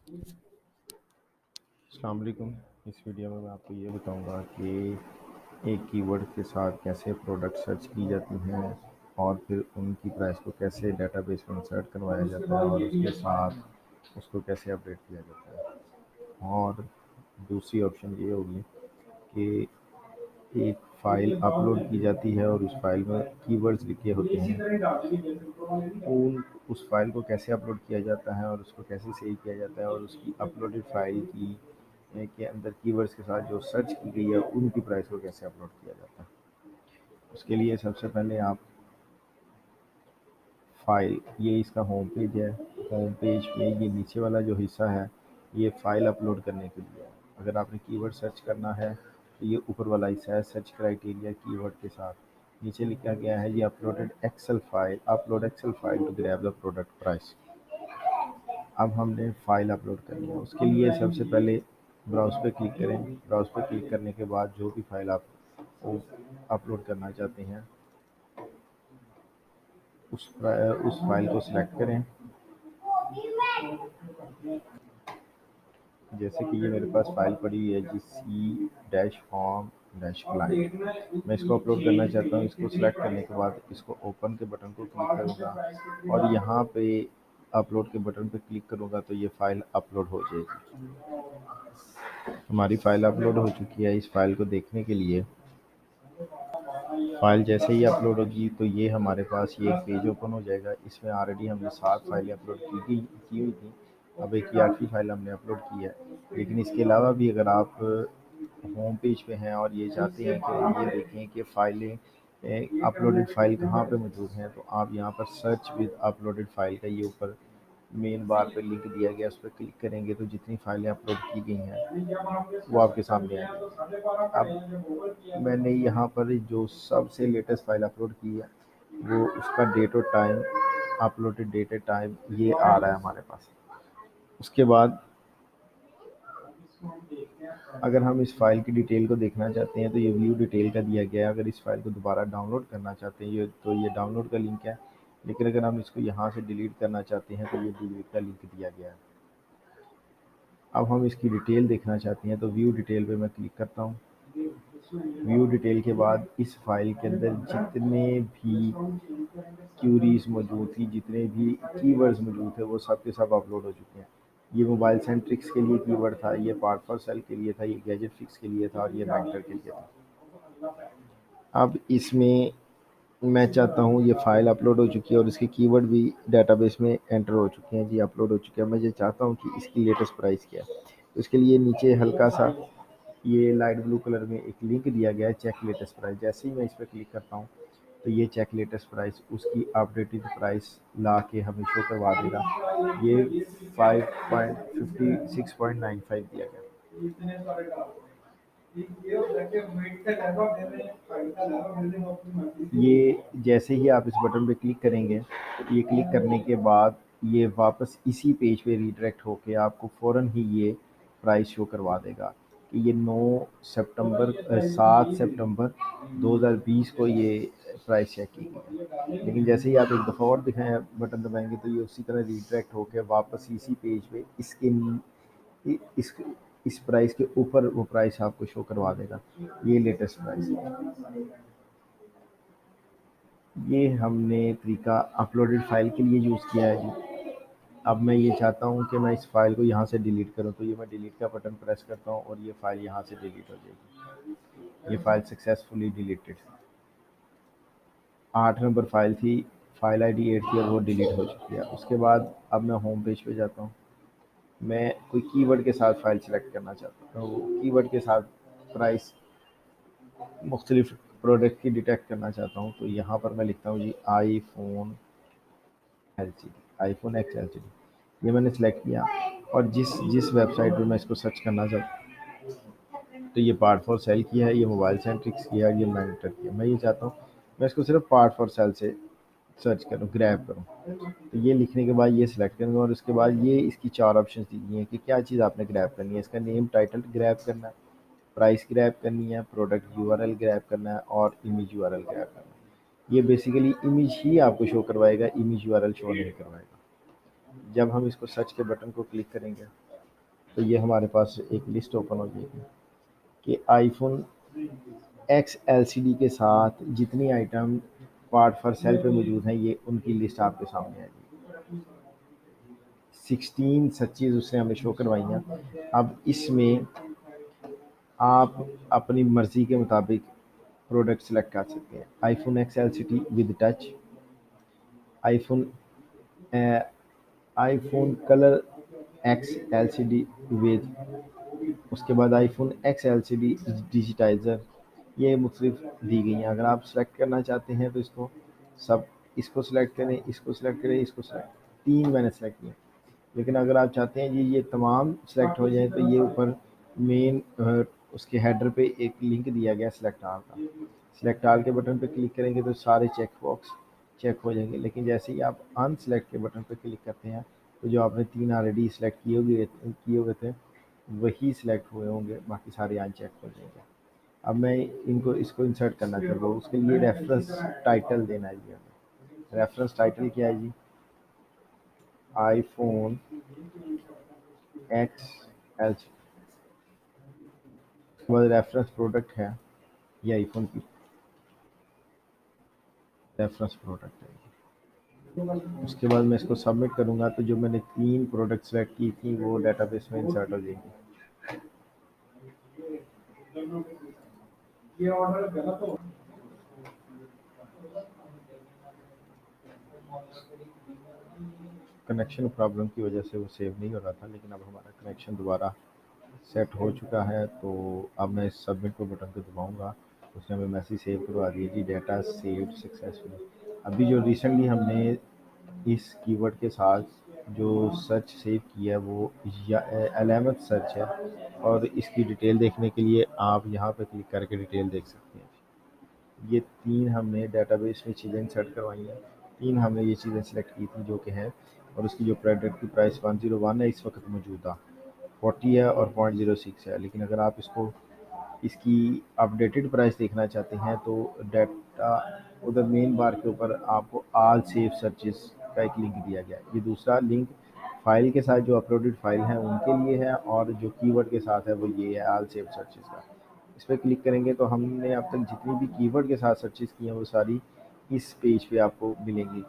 अस्सलाम वालेकुम। इस वीडियो में मैं आपको ये बताऊंगा कि एक कीवर्ड के साथ कैसे प्रोडक्ट सर्च की जाती हैं और फिर उनकी प्राइस को कैसे डेटाबेस में इंसर्ट करवाया जाता है और उसके साथ उसको कैसे अपडेट किया जाता है। और दूसरी ऑप्शन ये होगी कि एक फ़ाइल अपलोड की जाती है और उस फाइल में कीवर्ड्स लिखे होते हैं। उन उस फाइल को कैसे अपलोड किया जाता है और उसको कैसे सेव किया जाता है और उसकी अपलोडेड फाइल की के अंदर कीवर्ड्स के साथ जो सर्च की गई है उनकी प्राइस को कैसे अपलोड किया जाता है। उसके लिए सबसे पहले आप फाइल, ये इसका होम पेज है। होम पेज पे ये नीचे वाला जो हिस्सा है ये फाइल अपलोड करने के लिए है। अगर आपने कीवर्ड सर्च करना है तो ये ऊपर वाला हिस्सा है सर्च क्राइटेरिया कीवर्ड के साथ। नीचे लिखा गया है ये upload excel file to grab the product price. अब हमने फ़ाइल अपलोड करनी है। उसके लिए सबसे पहले ब्राउज़ पे क्लिक करें। ब्राउज़ पे क्लिक करने के बाद जो भी फ़ाइल आप वो अपलोड करना चाहते हैं उस फ़ाइल को सिलेक्ट करें। जैसे कि ये मेरे पास फ़ाइल पड़ी हुई है G C dash form dash client. मैं इसको अपलोड करना चाहता हूँ। इसको सिलेक्ट करने के बाद इसको ओपन के बटन को क्लिक करूँगा और यहाँ पे अपलोड के बटन पे क्लिक करूँगा तो ये फ़ाइल अपलोड हो जाएगी। हमारी फ़ाइल अपलोड हो चुकी है। इस फ़ाइल को देखने के लिए फ़ाइल जैसे ही अपलोड होगी तो ये हमारे पास ये एक पेज ओपन हो जाएगा। इसमें ऑलरेडी हमने 7 फाइलें अपलोड की हुई थी। अब एक ये 8वीं फाइल हमने अपलोड की है। लेकिन इसके अलावा भी अगर आप होम पेज पे हैं और ये चाहते हैं कि ये देखें कि फ़ाइलें अपलोडेड फ़ाइल कहाँ पे मौजूद हैं तो आप यहाँ पर सर्च विद अपलोडेड फ़ाइल का ये ऊपर मेन बार पे लिंक दिया गया, उस पर क्लिक करेंगे तो जितनी फाइलें अपलोड की गई हैं वो आपके सामने आएंगी। अब मैंने यहाँ पर जो सबसे लेटेस्ट फाइल अपलोड की है वो उसका डेट और टाइम, अपलोडेड डेट और टाइम ये आ रहा है हमारे पास। उसके बाद अगर हम इस फाइल की डिटेल को देखना चाहते हैं तो ये व्यू डिटेल का दिया गया है। अगर इस फाइल को दोबारा डाउनलोड करना चाहते हैं ये डाउनलोड का लिंक है। लेकिन अगर हम इसको यहाँ से डिलीट करना चाहते हैं तो ये डिलीट का लिंक दिया गया है। अब हम इसकी डिटेल देखना चाहते हैं तो व्यू डिटेल पे मैं क्लिक करता हूँ। व्यू डिटेल के बाद इस फाइल के अंदर जितने भी क्यूरीज मौजूद थी, जितने भी कीवर्ड्स मौजूद थे वो सब के सब अपलोड हो चुके हैं। ये मोबाइल सेंट्रिक्स के लिए कीवर्ड था, ये पार्ट फॉर सेल के लिए था, ये गैजेट फिक्स के लिए था और ये राइटर के लिए था। अब इसमें मैं चाहता हूँ ये फ़ाइल अपलोड हो चुकी है और इसके कीवर्ड भी डेटाबेस में एंटर हो चुके हैं जी, अपलोड हो चुके हैं। मैं ये चाहता हूँ कि इसकी लेटेस्ट प्राइस क्या है। तो इसके लिए नीचे हल्का सा ये लाइट ब्लू कलर में एक लिंक दिया गया है चेक लेटेस्ट प्राइस। जैसे ही मैं इस पर क्लिक करता हूँ तो ये चेक लेटेस्ट प्राइस उसकी अपडेटेड प्राइस ला के हमें शो करवा देगा। ये 5.56.95 दिया गया। ये जैसे ही आप इस बटन पे क्लिक करेंगे तो ये क्लिक करने के बाद ये वापस इसी पेज पे रीडायरेक्ट होके आपको फ़ौरन ही ये प्राइस शो करवा देगा कि ये 7 सितंबर 2020 को ये प्राइस चेक की गई है। लेकिन जैसे ही आप एक दफ़ा और दिखाएं बटन दबाएंगे तो ये उसी तरह रीडायरेक्ट होकर वापस इसी पेज पे इस इस प्राइस के ऊपर वो प्राइस आपको शो करवा देगा। ये लेटेस्ट प्राइस है। ये हमने तरीका अपलोडेड फाइल के लिए यूज़ किया है जी। अब मैं ये चाहता हूँ कि मैं इस फाइल को यहाँ से डिलीट करूँ तो ये मैं डिलीट का बटन प्रेस करता हूँ और ये फाइल यहाँ से डिलीट हो जाएगी। ये file successfully deleted. 8 number file थी, फाइल आईडी 8 थी और वो डिलीट हो चुकी है। उसके बाद अब मैं होम पेज पे जाता हूँ। मैं कोई कीवर्ड के साथ फाइल सेलेक्ट करना चाहता हूँ। तो कीवर्ड के साथ प्राइस मुख्तलिफ प्रोडक्ट की डिटेक्ट करना चाहता हूँ तो यहाँ पर मैं लिखता हूँ जी iPhone X L C D. ये मैंने सेलेक्ट किया और जिस जिस वेबसाइट पे मैं इसको सर्च करना चाहता हूँ तो ये पार्ट फॉर सेल की है, ये मोबाइल सेंट्रिक्स की है, ये मैनिटर की है। मैं ये चाहता हूँ मैं इसको सिर्फ पार्ट फॉर सेल से सर्च करूँ, ग्रैब करूँ। तो ये लिखने के बाद ये सिलेक्ट करूँगा और उसके बाद ये इसकी 4 ऑप्शन दी गई हैं कि क्या चीज़ आपने ग्रैब करनी है। इसका नेम टाइटल ग्रैब करना है, प्राइस ग्रैब करनी है, प्रोडक्ट यूआरएल ग्रैब करना है और इमेज यूआरएल ग्रैब करना है। ये बेसिकली इमेज ही आपको शो करवाएगा, इमेज यूआरएल शो नहीं करवाएगा। जब हम इसको सर्च के बटन को क्लिक करेंगे तो ये हमारे पास एक लिस्ट ओपन हो जाएगी कि आईफोन एक्स एलसीडी के साथ जितनी आइटम पार्ट फॉर सेल पे मौजूद हैं ये उनकी लिस्ट आपके सामने आएगी। 16 सचीज उसने हमें शो करवाई हैं। अब इसमें आप अपनी मर्जी के मुताबिक प्रोडक्ट सेलेक्ट कर सकते हैं। IPhone x LCD with touch, iPhone iPhone colour x LCD with, उसके बाद आईफोन एक्स एलसीडी डिजिटाइज़र, ये मुख्तलिफ दी गई हैं। अगर आप सेलेक्ट करना चाहते हैं तो इसको सब, इसको सेलेक्ट करें, इसको सेलेक्ट करें, इसको सेलेक्ट, 3 मैंने सेलेक्ट किए। लेकिन अगर आप चाहते हैं जी ये तमाम सेलेक्ट हो जाए तो ये ऊपर मेन उसके हेडर पे एक लिंक दिया गया सेलेक्ट आल का। सेलेक्ट आल के बटन पे क्लिक करेंगे तो सारे चेक बॉक्स चेक हो जाएंगे। लेकिन जैसे ही आप अनसेलेक्ट के बटन पे क्लिक करते हैं तो जो आपने 3 ऑलरेडी सेलेक्ट किए हुए थे वही सिलेक्ट हुए होंगे, बाकी सारे अनचेक हो जाएंगे। अब मैं इनको इसको इंसर्ट करना चाह रहा हूँ, उसके लिए रेफरेंस टाइटल देना है जी हमें। रेफरेंस टाइटल क्या है जी? आईफोन एक्स एल, उसके बाद रेफरेंस प्रोडक्ट है ये आईफोन की रेफरेंस प्रोडक्ट है। उसके बाद मैं इसको सबमिट करूँगा तो जो मैंने 3 प्रोडक्ट सेलेक्ट की थी वो डेटाबेस में इंसर्ट हो जाएंगी। कनेक्शन प्रॉब्लम की वजह से वो सेव नहीं हो रहा था, लेकिन अब हमारा कनेक्शन दोबारा सेट हो चुका है। तो अब मैं इस सबमिट को बटन को दबाऊंगा, उसने हमें मैसेज सेव करवा दिया जी, डाटा सेव्ड सक्सेसफुली। अभी जो रिसेंटली हमने इस कीवर्ड के साथ जो सर्च सेव किया है वो 11th सर्च है, और इसकी डिटेल देखने के लिए आप यहाँ पे क्लिक करके डिटेल देख सकते हैं। ये 3 हमने डेटाबेस में चीज़ें इंसर्ट करवाई हैं, 3 हमने ये चीज़ें सेलेक्ट की थी जो कि हैं, और उसकी जो प्रोडक्ट की प्राइस 101 है इस वक्त मौजूदा, 40 है और 0.06 है। लेकिन अगर आप इसकी अपडेटेड प्राइस देखना चाहते हैं तो डाटा उधर मेन बार के ऊपर आपको ऑल सेव सर्चेस का एक लिंक दिया गया है। ये दूसरा लिंक फाइल के साथ जो अपलोडेड फाइल हैं उनके लिए है, और जो कीवर्ड के साथ है वो ये है ऑल सेव सर्चेस का। इस पर क्लिक करेंगे तो हमने अब तक जितनी भी कीवर्ड के साथ सर्चेस की हैं वो सारी इस पेज पे आपको मिलेंगी।